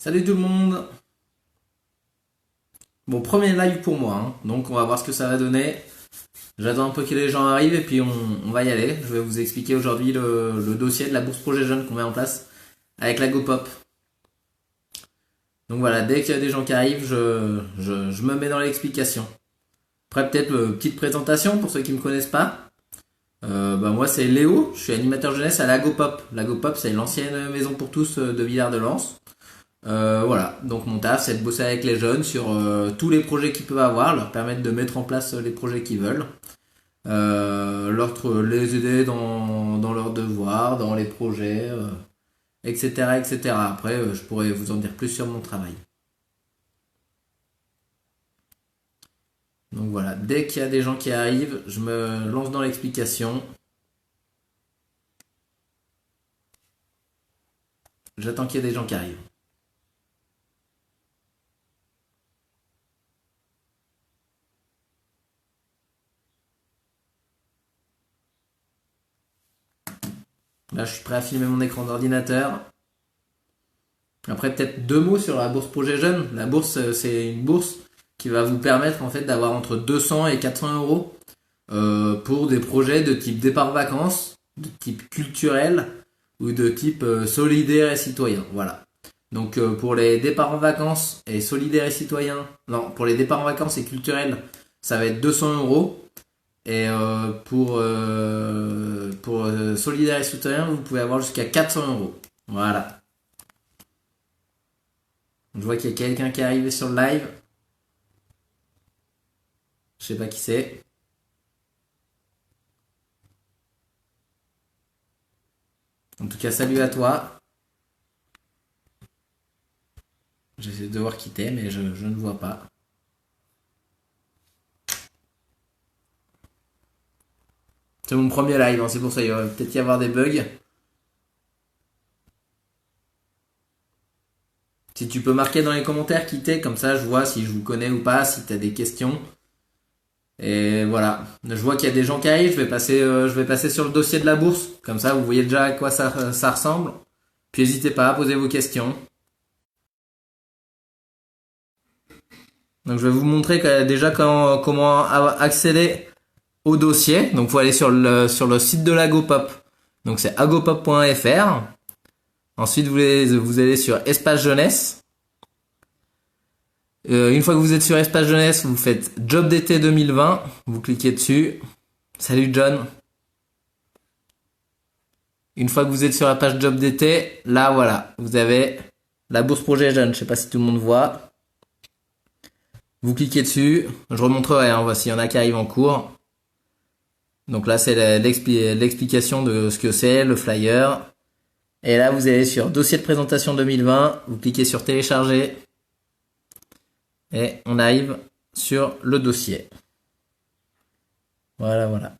Salut tout le monde. Bon, premier live pour moi, hein. Donc on va voir ce que ça va donner. J'attends un peu que les gens arrivent et puis on va y aller. Je vais vous expliquer aujourd'hui le dossier de la bourse projet jeune qu'on met en place avec la GoPop. Donc voilà, dès qu'il y a des gens qui arrivent, je me mets dans l'explication. Après peut-être petite présentation pour ceux qui me connaissent pas. Moi c'est Léo, je suis animateur jeunesse à la GoPop. La GoPop c'est l'ancienne maison pour tous de Villard-de-Lans. Voilà, donc mon taf c'est de bosser avec les jeunes sur tous les projets qu'ils peuvent avoir, leur permettre de mettre en place les projets qu'ils veulent, les aider dans leurs devoirs, dans les projets, etc., etc. Après, je pourrais vous en dire plus sur mon travail. Donc voilà, dès qu'il y a des gens qui arrivent, je me lance dans l'explication. J'attends qu'il y ait des gens qui arrivent. Là, je suis prêt à filmer mon écran d'ordinateur. Après, peut-être deux mots sur la bourse projet jeune. La bourse, c'est une bourse qui va vous permettre en fait d'avoir entre 200 et 400 euros pour des projets de type départ vacances, de type culturel ou de type solidaire et citoyen. Voilà. Donc pour les départs en vacances et solidaires et citoyens, non, pour les départs en vacances et culturels, ça va être 200 euros. Et pour solidaire et citoyen, vous pouvez avoir jusqu'à 400 euros. Voilà. Je vois qu'il y a quelqu'un qui est arrivé sur le live. Je sais pas qui c'est. En tout cas, salut à toi. J'essaie de voir qui t'es, mais je ne vois pas. C'est mon premier live, hein, c'est pour ça il va peut-être y avoir des bugs. Si tu peux marquer dans les commentaires qui t'es, comme ça je vois si je vous connais ou pas, si t'as des questions. Et voilà, je vois qu'il y a des gens qui arrivent, je vais passer sur le dossier de la bourse, comme ça vous voyez déjà à quoi ça ressemble. Puis n'hésitez pas à poser vos questions. Donc je vais vous montrer déjà comment accéder au dossier. Donc faut aller sur le site de la GoPop. Donc c'est agopop.fr. Ensuite vous allez sur espace jeunesse. Une fois que vous êtes sur espace jeunesse, vous faites job d'été 2020. Vous cliquez dessus. Salut John. Une fois que vous êtes sur la page job d'été, là voilà, vous avez la bourse projet jeune. Je sais pas si tout le monde voit. Vous cliquez dessus. Je remontrerai, hein, voici, il y en a qui arrivent en cours. Donc là, c'est l'explication de ce que c'est, le flyer. Et là, vous allez sur dossier de présentation 2020. Vous cliquez sur télécharger. Et on arrive sur le dossier. Voilà, voilà.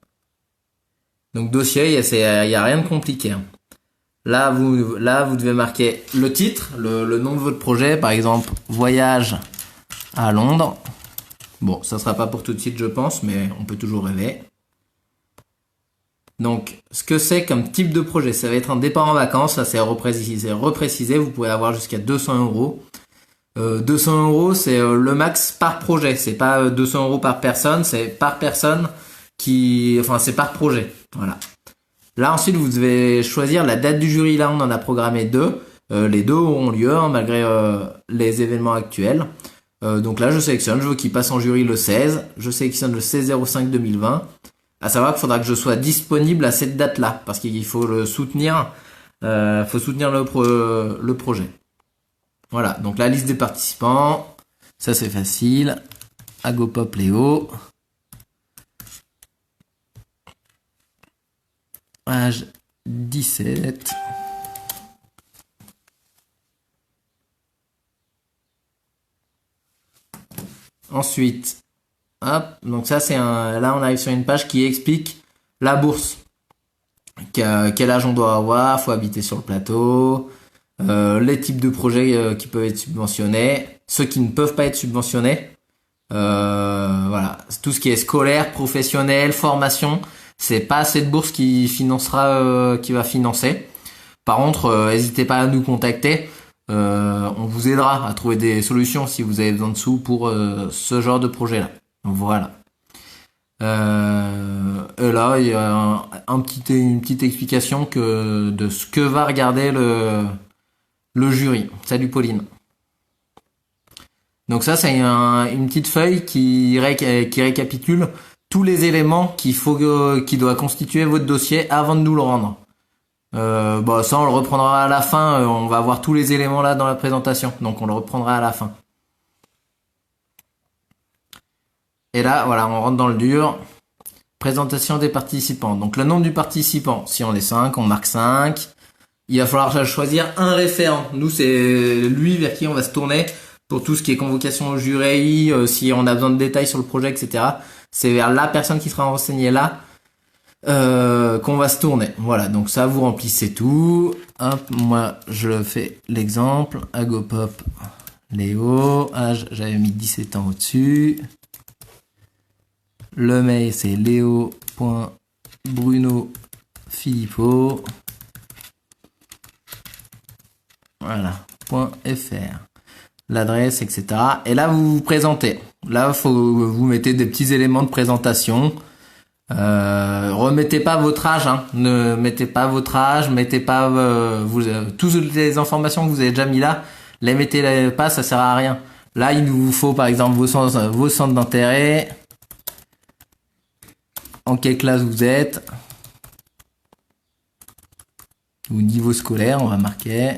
Donc dossier, il y a rien de compliqué, hein. Là, vous devez marquer le titre, le nom de votre projet. Par exemple, voyage à Londres. Bon, ça sera pas pour tout de suite, je pense, mais on peut toujours rêver. Donc, ce que c'est comme type de projet, ça va être un départ en vacances. Ça, c'est reprécisé. Vous pouvez avoir jusqu'à 200 euros. 200 euros, c'est le max par projet. C'est pas 200 euros par personne, c'est par personne c'est par projet. Voilà. Là, ensuite, vous devez choisir la date du jury. Là, on en a programmé deux. Les deux auront lieu, hein, malgré les événements actuels. Donc là, je sélectionne. Je veux qu'il passe en jury le 16. Je sélectionne le 16/05/2020. À savoir qu'il faudra que je sois disponible à cette date-là, parce qu'il faut le soutenir. Faut soutenir le projet. Voilà, donc la liste des participants, ça c'est facile. Agopop Léo. Âge 17. Ensuite, hop, donc ça c'est là on arrive sur une page qui explique la bourse. Quel âge on doit avoir, faut habiter sur le plateau, les types de projets qui peuvent être subventionnés, ceux qui ne peuvent pas être subventionnés. Voilà, tout ce qui est scolaire, professionnel, formation, c'est pas cette bourse qui va financer. Par contre, n'hésitez pas à nous contacter. On vous aidera à trouver des solutions si vous avez besoin de sous pour ce genre de projet-là. Voilà. Et là, il y a une petite explication de ce que va regarder le jury. Salut Pauline. Donc ça, c'est une petite feuille qui récapitule tous les éléments qui doit constituer votre dossier avant de nous le rendre. Ça, on le reprendra à la fin. On va voir tous les éléments là dans la présentation. Donc, on le reprendra à la fin. Et là, voilà, on rentre dans le dur. Présentation des participants. Donc, le nombre du participant. Si on est 5, on marque 5. Il va falloir choisir un référent. Nous, c'est lui vers qui on va se tourner pour tout ce qui est convocation au jury, si on a besoin de détails sur le projet, etc. C'est vers la personne qui sera renseignée là qu'on va se tourner. Voilà, donc ça, vous remplissez tout. Hop, moi, je fais l'exemple. Agopop, Léo. Âge, j'avais mis 17 ans au-dessus. Le mail, c'est leo.bruno.filippo. Voilà, .fr. L'adresse, etc. Et là, vous vous présentez. Là, vous mettez des petits éléments de présentation. Remettez pas votre âge, hein. Ne mettez pas votre âge, mettez pas toutes les informations que vous avez déjà mis là, les mettez pas, ça sert à rien. Là, il vous faut par exemple vos centres d'intérêt, en quelle classe vous êtes, ou niveau scolaire, on va marquer.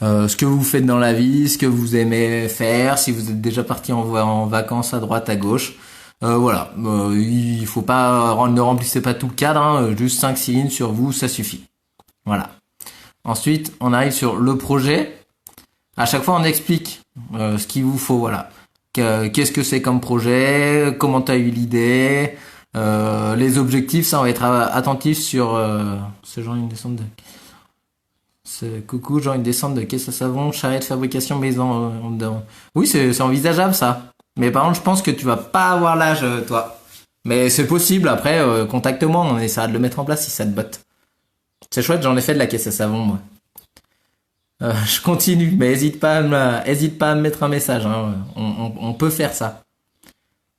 Ce que vous faites dans la vie, ce que vous aimez faire, si vous êtes déjà parti en vacances à droite, à gauche. Voilà, il faut pas, ne remplissez pas tout le cadre, hein, juste 5-6 lignes sur vous, ça suffit. Voilà. Ensuite, on arrive sur le projet. À chaque fois, on explique ce qu'il vous faut, voilà. Qu'est-ce que c'est comme projet, comment tu as eu l'idée, les objectifs, ça on va être attentif sur ce genre une descente de... Coucou, genre une descente de caisse à savon, charrette de fabrication maison. Oui, c'est envisageable ça. Mais par contre, je pense que tu vas pas avoir l'âge, toi. Mais c'est possible, après, contacte-moi, on essaiera de le mettre en place si ça te botte. C'est chouette, j'en ai fait de la caisse à savon, moi. Je continue, mais hésite pas à me mettre un message, hein. On peut faire ça.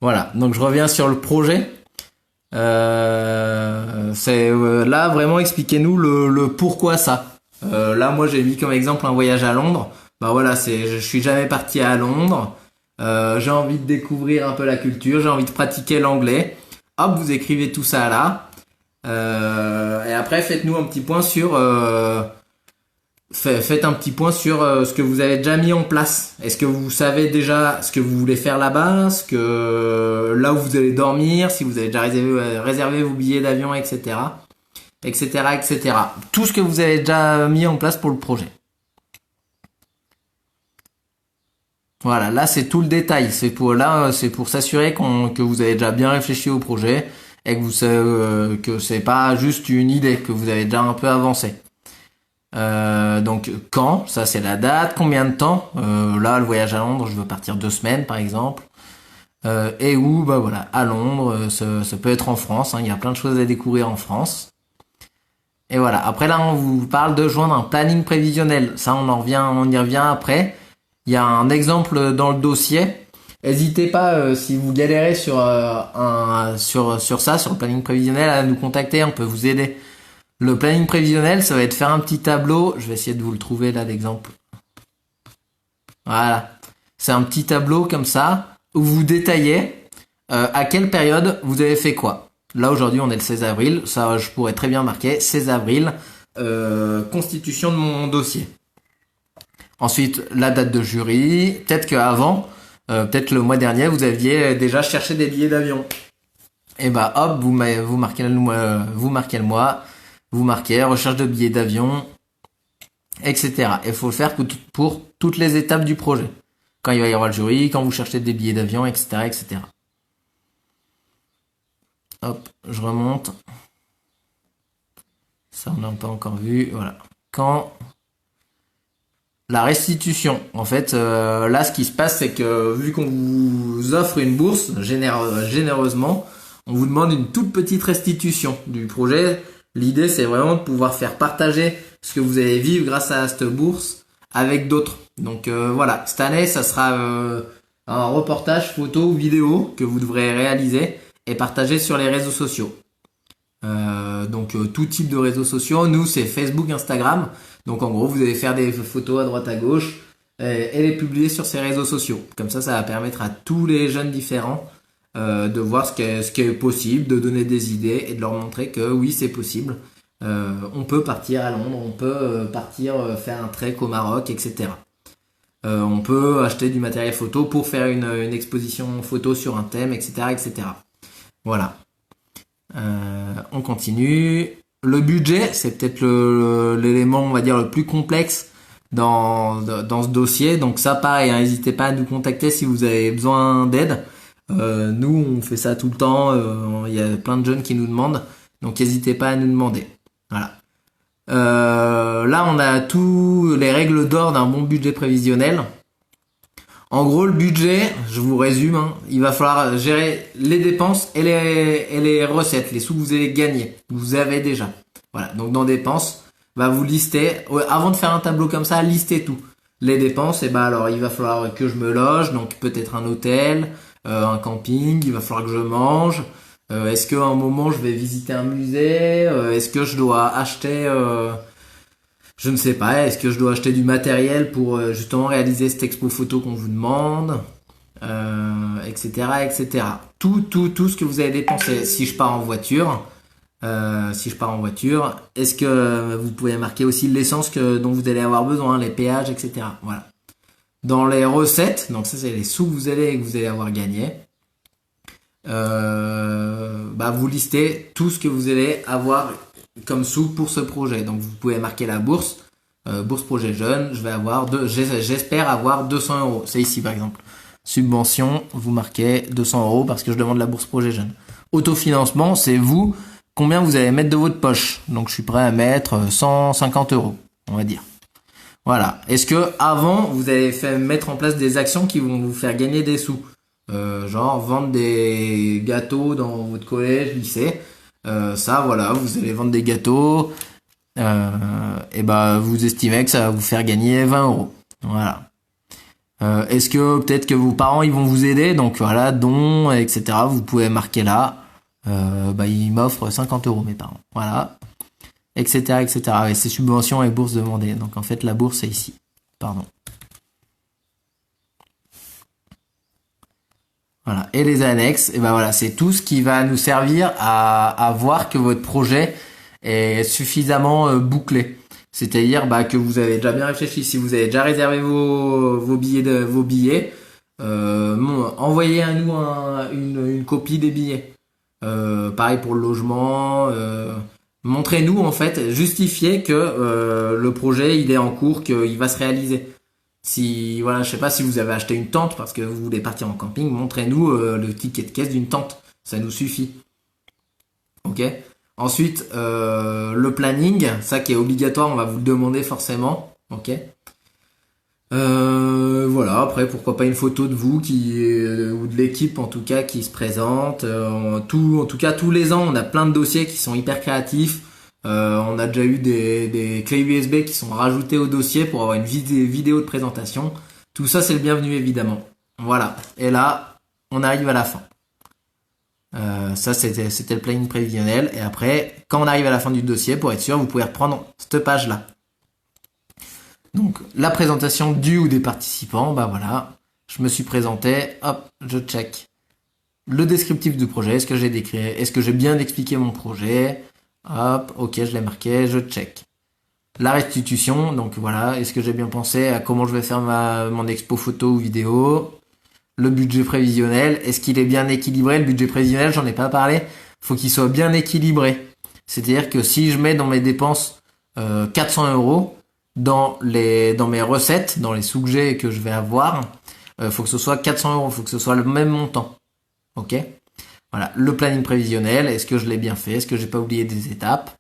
Voilà, donc je reviens sur le projet. C'est là, vraiment, expliquez-nous le pourquoi ça. Là, moi, j'ai mis comme exemple un voyage à Londres. Bah voilà, je suis jamais parti à Londres. J'ai envie de découvrir un peu la culture, j'ai envie de pratiquer l'anglais. Hop, vous écrivez tout ça là. Et après, faites-nous un petit point sur... faites un petit point sur ce que vous avez déjà mis en place. Est-ce que vous savez déjà ce que vous voulez faire là-bas, là où vous allez dormir, si vous avez déjà réservé vos billets d'avion, etc., etc., etc. Tout ce que vous avez déjà mis en place pour le projet. Voilà, là c'est tout le détail. C'est pour s'assurer que vous avez déjà bien réfléchi au projet et que vous savez que c'est pas juste une idée, que vous avez déjà un peu avancé. Donc quand, ça c'est la date, combien de temps. Là le voyage à Londres, je veux partir 2 semaines par exemple. Et où, bah voilà, à Londres, ça peut être en France. Hein, il y a plein de choses à découvrir en France. Et voilà. Après là, on vous parle de joindre un planning prévisionnel. Ça, on y revient après. Il y a un exemple dans le dossier. N'hésitez pas, si vous galérez sur ça, sur le planning prévisionnel, à nous contacter. On peut vous aider. Le planning prévisionnel, ça va être faire un petit tableau. Je vais essayer de vous le trouver là, l'exemple. Voilà. C'est un petit tableau comme ça où vous détaillez à quelle période vous avez fait quoi. Là aujourd'hui on est le 16 avril, ça je pourrais très bien marquer 16 avril, constitution de mon dossier. Ensuite la date de jury, peut-être qu'avant, peut-être le mois dernier vous aviez déjà cherché des billets d'avion. Et bah hop, vous marquez le mois, vous marquez recherche de billets d'avion, etc. Il faut le faire pour toutes les étapes du projet. Quand il va y avoir le jury, quand vous cherchez des billets d'avion, etc., etc. Hop, je remonte. Ça, on n'a pas encore vu. Voilà. Quand la restitution, en fait, là, ce qui se passe, c'est que vu qu'on vous offre une bourse généreusement, on vous demande une toute petite restitution du projet. L'idée, c'est vraiment de pouvoir faire partager ce que vous allez vivre grâce à cette bourse avec d'autres. Donc voilà, cette année, ça sera un reportage photo ou vidéo que vous devrez réaliser et partager sur les réseaux sociaux. Donc tout type de réseaux sociaux. Nous, c'est Facebook, Instagram. Donc en gros, vous allez faire des photos à droite à gauche et les publier sur ces réseaux sociaux. Comme ça va permettre à tous les jeunes différents de voir ce qui est possible, de donner des idées et de leur montrer que oui, c'est possible. On peut partir à Londres, on peut partir faire un trek au Maroc, etc. On peut acheter du matériel photo pour faire une exposition photo sur un thème, etc., etc. Voilà. On continue. Le budget, c'est peut-être l'élément, on va dire, le plus complexe dans ce dossier. Donc ça, pareil, hein, n'hésitez pas à nous contacter si vous avez besoin d'aide. Nous, on fait ça tout le temps. Il y a plein de jeunes qui nous demandent. Donc n'hésitez pas à nous demander. Voilà. Là, on a tous les règles d'or d'un bon budget prévisionnel. En gros, le budget, je vous résume, hein, il va falloir gérer les dépenses et les recettes, les sous que vous allez gagner. Vous avez déjà. Voilà. Donc, dans dépenses, vous listez, avant de faire un tableau comme ça, listez tout. Les dépenses, alors, il va falloir que je me loge, donc peut-être un hôtel, un camping, il va falloir que je mange. Est-ce qu'à un moment, je vais visiter un musée? Est-ce que je dois acheter... je ne sais pas, est-ce que je dois acheter du matériel pour justement réaliser cette expo photo qu'on vous demande, etc., etc. Tout ce que vous avez dépensé. Si je pars en voiture, est-ce que vous pouvez marquer aussi l'essence dont vous allez avoir besoin, les péages, etc. Voilà. Dans les recettes, donc ça c'est les sous que vous allez avoir gagnés. Vous listez tout ce que vous allez avoir comme sous pour ce projet. Donc vous pouvez marquer la bourse, bourse projet jeune, j'espère avoir 200 euros. C'est ici par exemple. Subvention, vous marquez 200 euros parce que je demande la bourse projet jeune. Autofinancement, c'est vous, combien vous allez mettre de votre poche. Donc je suis prêt à mettre 150 euros, on va dire. Voilà. Est-ce que avant vous avez fait mettre en place des actions qui vont vous faire gagner des sous? Genre vendre des gâteaux dans votre collège, lycée. Ça, voilà, vous allez vendre des gâteaux. Vous estimez que ça va vous faire gagner 20 euros. Voilà. Est-ce que peut-être que vos parents ils vont vous aider? Donc voilà, dons, etc. Vous pouvez marquer là. Ils m'offrent 50 euros mes parents. Voilà. Etc. etc. Et c'est subventions et bourses demandées. Donc en fait la bourse c'est ici. Pardon. Voilà. Et les annexes, c'est tout ce qui va nous servir à voir que votre projet est suffisamment bouclé. C'est-à-dire que vous avez déjà bien réfléchi. Si vous avez déjà réservé vos billets, envoyez à nous une copie des billets. Pareil pour le logement. Montrez-nous en fait, justifiez que le projet il est en cours, qu'il va se réaliser. Si je sais pas si vous avez acheté une tente parce que vous voulez partir en camping, montrez-nous le ticket de caisse d'une tente, ça nous suffit. Ok. Ensuite, le planning, ça qui est obligatoire, on va vous le demander forcément. Ok. Après pourquoi pas une photo de vous ou de l'équipe en tout cas qui se présente. En tout cas tous les ans, on a plein de dossiers qui sont hyper créatifs. On a déjà eu des clés USB qui sont rajoutées au dossier pour avoir une vidéo de présentation. Tout ça, c'est le bienvenu, évidemment. Voilà. Et là, on arrive à la fin. Ça, c'était le planning prévisionnel. Et après, quand on arrive à la fin du dossier, pour être sûr, vous pouvez reprendre cette page-là. Donc, la présentation du ou des participants. Voilà. Je me suis présenté. Hop, je check. Le descriptif du projet. Est-ce que j'ai décrit? Est-ce que j'ai bien expliqué mon projet? Hop, ok, je l'ai marqué, je check. La restitution, donc voilà, est-ce que j'ai bien pensé à comment je vais faire mon expo photo ou vidéo? Le budget prévisionnel, est-ce qu'il est bien équilibré? Le budget prévisionnel, j'en ai pas parlé, faut qu'il soit bien équilibré. C'est-à-dire que si je mets dans mes dépenses 400 euros, dans mes recettes, dans les sous que j'ai et que je vais avoir, faut que ce soit 400 euros, faut que ce soit le même montant. Ok? Voilà, le planning prévisionnel, est-ce que je l'ai bien fait? Est-ce que j'ai pas oublié des étapes?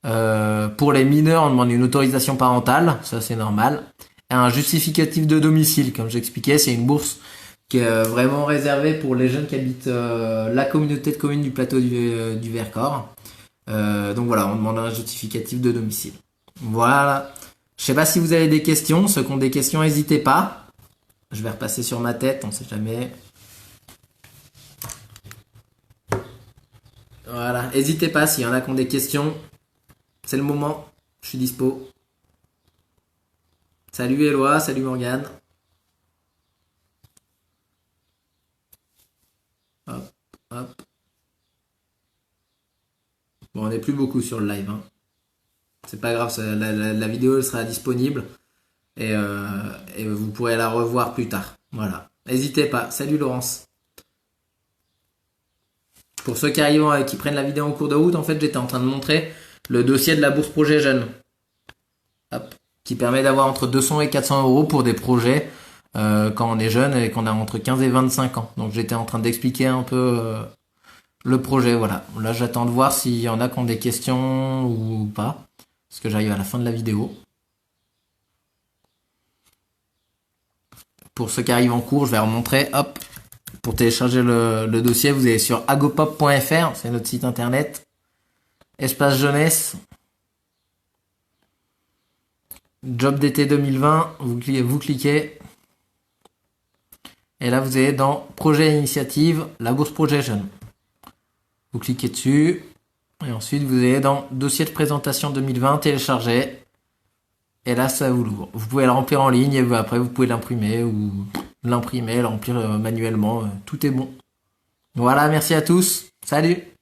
Pour les mineurs, on demande une autorisation parentale, ça c'est normal. Et un justificatif de domicile, comme j'expliquais, c'est une bourse qui est vraiment réservée pour les jeunes qui habitent la communauté de communes du plateau du Vercors. Donc voilà, on demande un justificatif de domicile. Voilà Je sais pas si vous avez des questions. Ceux qui ont des questions, n'hésitez pas. Je vais repasser sur ma tête, on sait jamais. Voilà, n'hésitez pas s'il y en a qui ont des questions. C'est le moment, je suis dispo. Salut Eloi, salut Morgane. Hop, hop. Bon, on n'est plus beaucoup sur le live, hein. C'est pas grave, la vidéo elle sera disponible et vous pourrez la revoir plus tard. Voilà. N'hésitez pas. Salut Laurence. Pour ceux qui arrivent, qui prennent la vidéo en cours de route, en fait, j'étais en train de montrer le dossier de la bourse projet jeune. Hop. Qui permet d'avoir entre 200 et 400 euros pour des projets quand on est jeune et qu'on a entre 15 et 25 ans. Donc j'étais en train d'expliquer un peu le projet. Voilà. Là, j'attends de voir s'il y en a qui ont des questions ou pas. Parce que j'arrive à la fin de la vidéo. Pour ceux qui arrivent en cours, je vais remontrer. Hop. Pour télécharger le dossier, vous allez sur agopop.fr. C'est notre site internet. Espace jeunesse. Job d'été 2020. Vous cliquez. Et là, vous allez dans projet et initiative, la bourse projet jeune. Vous cliquez dessus. Et ensuite, vous allez dans dossier de présentation 2020, télécharger. Et là, ça vous l'ouvre. Vous pouvez le remplir en ligne et après, vous pouvez l'imprimer ou le remplir manuellement. Tout est bon. Voilà, merci à tous. Salut!